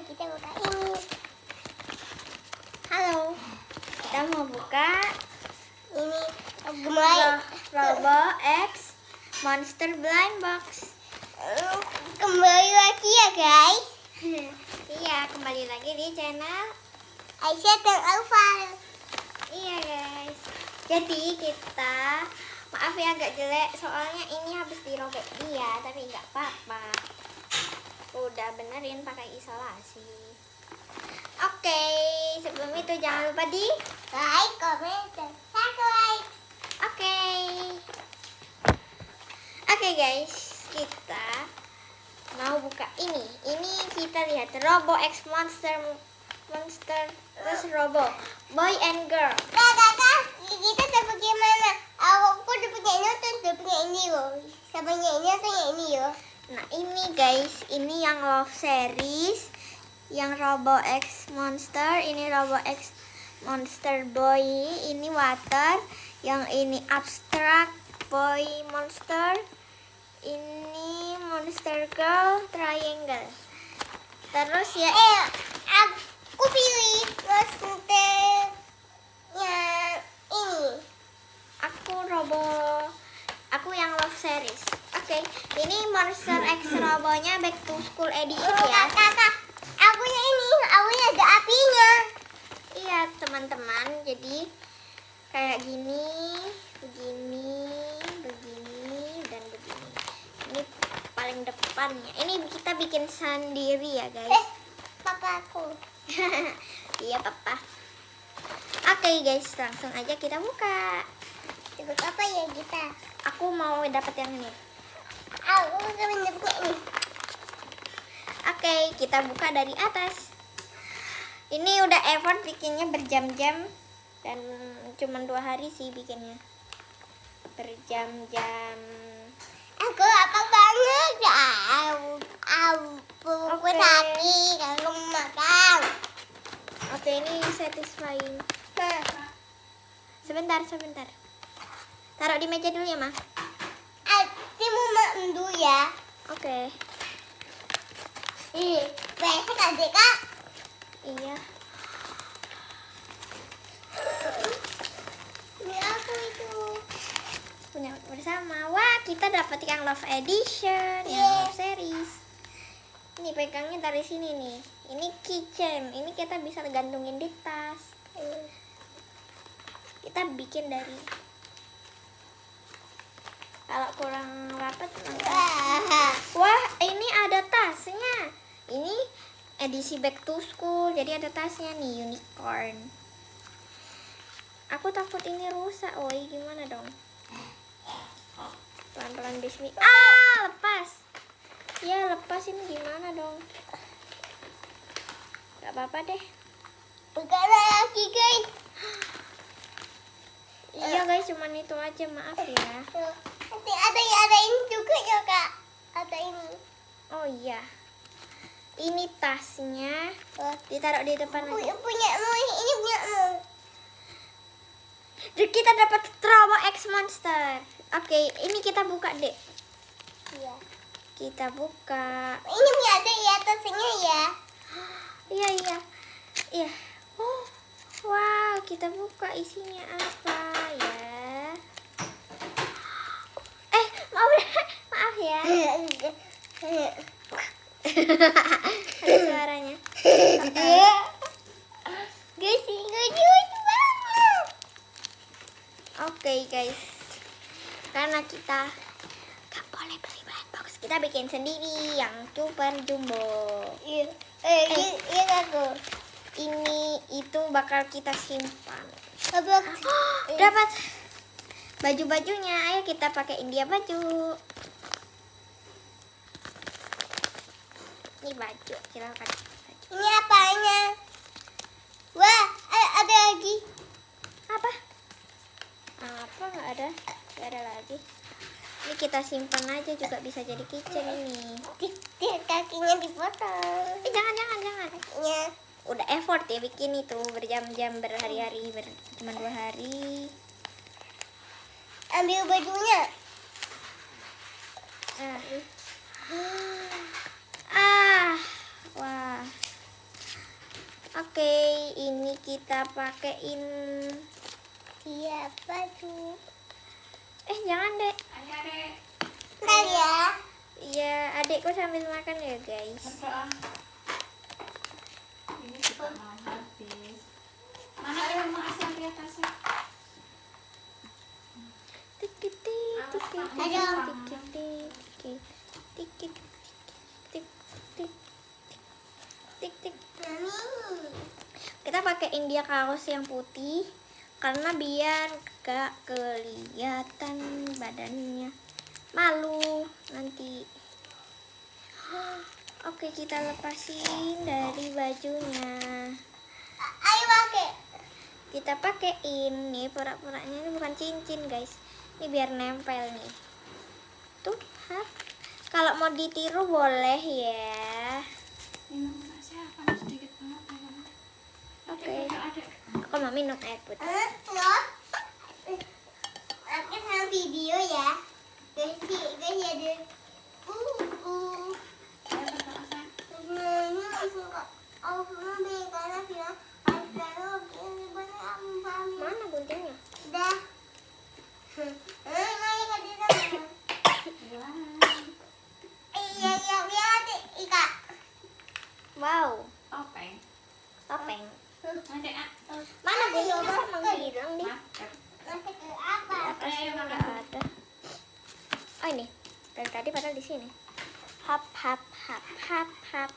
kita buka ini. Halo, kita mau buka ini Robo X Monster Blind Box. Kembali lagi ya guys. Iya, kembali lagi di channel Aisyah dan Alfal. Iya guys. Jadi kita maaf ya agak jelek soalnya ini habis dirobek dia, tapi nggak apa-apa. Udah benerin pakai isolasi. Oke, sebelum itu jangan lupa di Like, comment, dan subscribe. Oke. Oke guys, kita mau buka ini. Ini kita lihat Robo X Monster terus Robo Boy and Girl. Kakak, kita dapat gimana? Aku udah punya ini, udah punya ini loh. Sabanya ini atau yang ini yo? Nah ini guys, ini yang Love Series, yang Robo X Monster, ini Robo X Monster Boy, ini Water, yang ini Abstract Boy Monster, ini Monster Girl Triangle. Terus ya, Aku pilih monster yang ini. Aku yang Love Series. Oke, ini Monster X Robonya Back to School Edition ya. Kakak, aku yang ini, aku yang ada apinya. Iya teman-teman, jadi kayak gini, begini, dan begini. Ini paling depannya. Ini kita bikin sendiri ya guys. Papaku. Iya papa. Oke guys, langsung aja kita buka. Coba apa ya kita? Aku mau dapat yang ini. Aku akan buka ini. Oke, kita buka dari atas. Ini udah effort bikinnya berjam-jam dan cuma 2 hari sih bikinnya. Berjam-jam. Aku apa banget? Aku Oke. tadi kalau makan. Oke, ini satisfying. Sebentar. Taruh di meja dulu ya, Ma. Aku mau makan dulu ya. Oke. Besok adik kak. Iya. Ini aku itu. Punya bersama. Wah, kita dapat yang Love Edition, yang Yeay. Love Series. Ini pegangnya dari sini nih. Ini keychain. Ini kita bisa gantungin di tas. Kita bikin dari, kalau kurang rapat nanti. Wah, ini ada tasnya. Ini edisi Back to School, jadi ada tasnya nih, unicorn. Aku takut ini rusak. Woi, gimana dong? Pelan-pelan bismillah. Lepas. Ya, lepas ini gimana dong? Gak apa-apa deh. Bukan lagi guys. Iya guys, cuman itu aja, maaf ya. Nanti ada ini juga ya kak. Ada ini. Oh iya. Ini tasnya. Ditaruh di depan aja. Punyamu, ini punyamu. Kita dapat Robo X Monster. Oke, ini kita buka deh. Iya. Kita buka. Ini punya ada di atasnya ya. Iya. Oh, wow, kita buka isinya apa ya? Maaf ya. Ada suaranya. Guys, ini lucu banget. Oke guys, karena kita gak boleh beli blind box, kita bikin sendiri yang super jumbo. Iya. Iya aku. Ini itu bakal kita simpan. Dapat. Dapat baju-bajunya, ayo kita pakein dia baju. Ini baju, kita pakai baju. Ini apanya? Wah, ada lagi. Apa nggak ada lagi. Ini kita simpan aja, juga bisa jadi keychain ini. Kakinya dipotong. Jangan. Ya. Udah effort ya bikin itu, berjam-jam, berhari-hari, cuma 2 hari. Ambil bajunya. Wah, kita pakein. Iya, apa tuh? Jangan deh. Ayo dek. Ntar ya. Iya, adikku sambil makan ya guys. Berdoa. Ini juga mau habis. Mana yang mau asal di atasnya? Tik tik tik tik tik tik Aduh. tik tik tik tik tik tik tik tik tik. Mami. Kita pakein dia kaos yang putih karena biar gak kelihatan badannya, malu nanti. Oke, kita lepasin dari bajunya. Ayo pakai. Kita pakein nih pura-puranya, ini bukan cincin guys, ini biar nempel nih tuh. Kalau mau ditiru boleh ya. Minum aja, panas sedikit banget. Oke, Adek. aku mau minum air putih. Loh. Aku sama video ya. Guys, ya deh. Ayo berdoa sayang. Mana guntingnya? Dah. Iya, biar Ika. Wow, Topeng. topeng. Adek, Mana guntingnya? Kok menghilang nih? masker. Masuk ke apa? Atasnya nggak ada. Oh ini, dari tadi padahal di sini. Hap hap hap hap hap.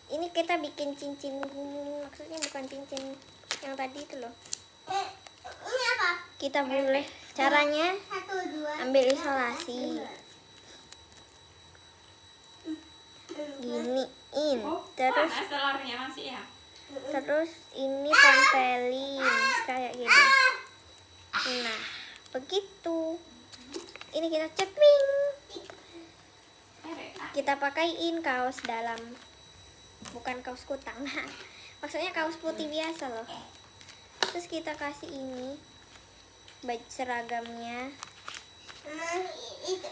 Ini kita bikin cincin, maksudnya bukan cincin yang tadi itu loh. Ini apa? Kita boleh caranya 1, 2. ambil isolasi. Giniin, terus panas telurnya masih ya? terus ini tempelin kayak gini. Nah, begitu. Ini kita cepling. Adek, Kita pakaiin kaos dalam, bukan kaos kutang. Maksudnya kaos putih biasa loh. Terus kita kasih ini baju seragamnya. Itu.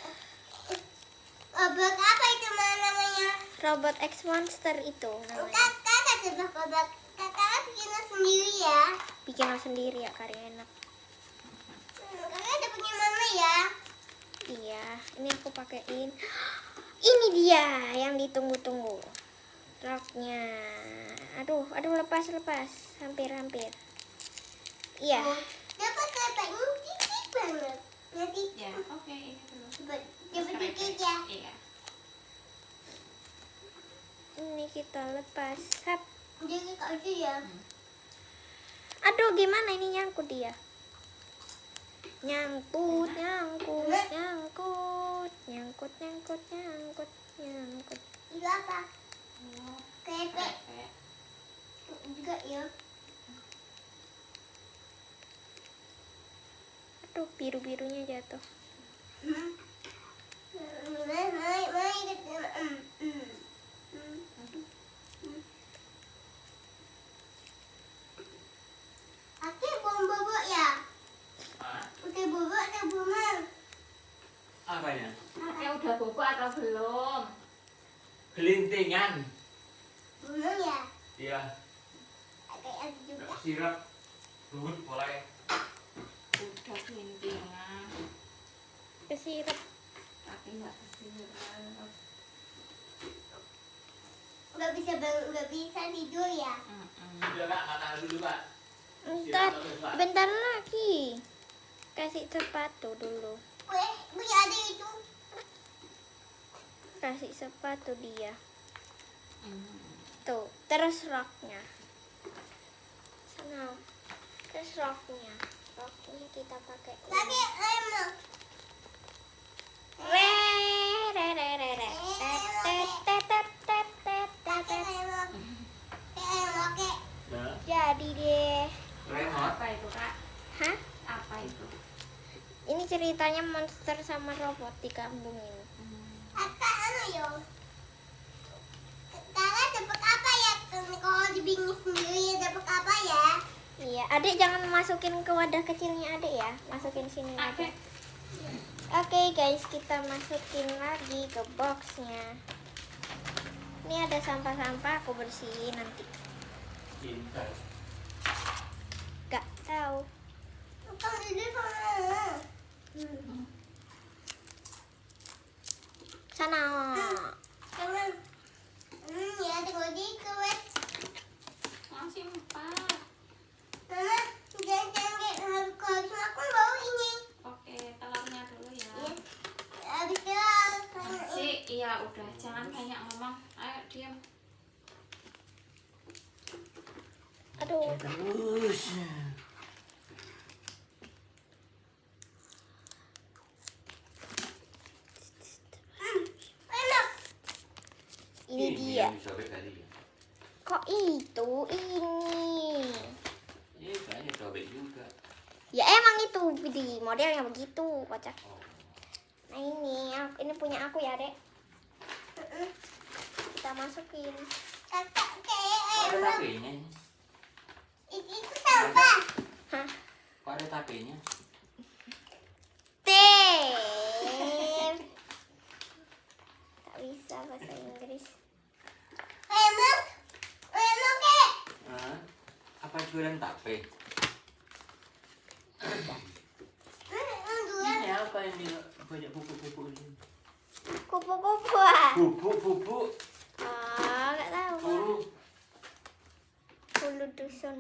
Obat apa itu namanya? Robot X Monster itu namanya. Kakak coba obat. Kakak bikin sendiri ya. Bikin lo sendiri ya, karya enak. Kakak ada punya mama ya. Iya, ini aku pakein. Ini dia yang ditunggu-tunggu. Roknya. Aduh, lepas. Hampir. Iya. Dapat ini tipis banget. Nanti ya, oke, ini dulu. dapat dikit ya. Iya. Ini kita lepas. Hap. Jadi kau aja ya. Aduh, gimana ini nyangkut dia? Nyangkut. Itu apa? Oh, Kepe kayak juga ya. Aduh, biru-birunya jatuh. Oke, belum bobok ya? Udah bobok atau belum? Apanya? Adek udah bobo atau belum? Gelintingan. Belum ya? Iya. Kayak ada juga. Sirap. Ruhut mulai. Udah kelintingan. Kesirap. Tapi nggak kesirap. Nggak bisa tidur ya? Udah Kak, makan dulu Pak. Bentar lagi. Kasih sepatu dulu. Punya ada itu. Kasih sepatu dia. Tuh, terus roknya. Sana. Terus roknya. Roknya kita pakai. Tapi emang. Re. Oke. Ya. Jadi deh. Remote. Apa itu Kak? Hah? Apa itu? Ini ceritanya monster sama robot di kampung ini. Kakak yo. Kakak dapat apa ya? Kalau dibikin sendiri dapat apa ya? Iya, Adek jangan masukin ke wadah kecilnya Adek ya. Masukin sini aja. Adek. Oke guys, kita masukin lagi ke boxnya. Ini ada sampah-sampah, aku bersihin nanti. Pintar. tahu. Bukan ini mana? Sana. Jangan. Ya tengok di kuat. Masih 4. Mama, jangan harus aku bawa ini. Oke, telurnya dulu ya. Ya. Habis itu Si, iya udah, jangan banyak ngomong. Ayo diam. Aduh. Terus. enak. Ini dia. Yang disobek tadi. Kok itu ini? Iya, kayaknya sobek juga. Ya emang itu di modelnya begitu, kocak. Oh. Nah ini punya aku ya, Dek. Kita masukin. Kakak Kok kayak ada enak. tapenya? Itu sampah. Hah? Kok ada tapenya? Tim. Tak bisa bahasa Inggris. Enak. Enak kek. Hah? Apa jualan tape? Dua. Ini apa yang di banyak bubuk-bubuk ini? Kupu-kupu ah. Bubuk-bubuk. Oh, nggak tahu. Suruh. Hulu dusun.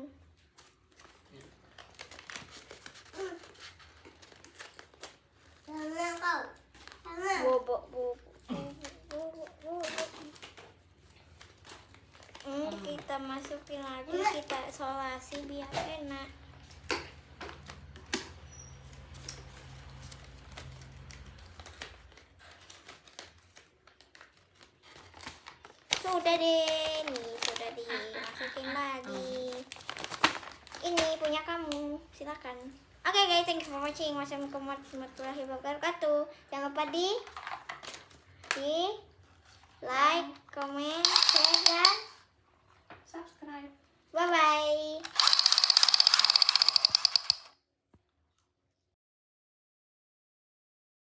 Sama kau. Sama. Bobok bobok. Kita masukin lagi, kita isolasi biar enak. Sudah deh, nih sudah dimasukin lagi. Ini punya kamu, silakan. Oke guys, thank you for watching. Wassalamualaikum warahmatullahi wabarakatuh. Jangan lupa di like, comment, share, dan Subscribe. bye bye.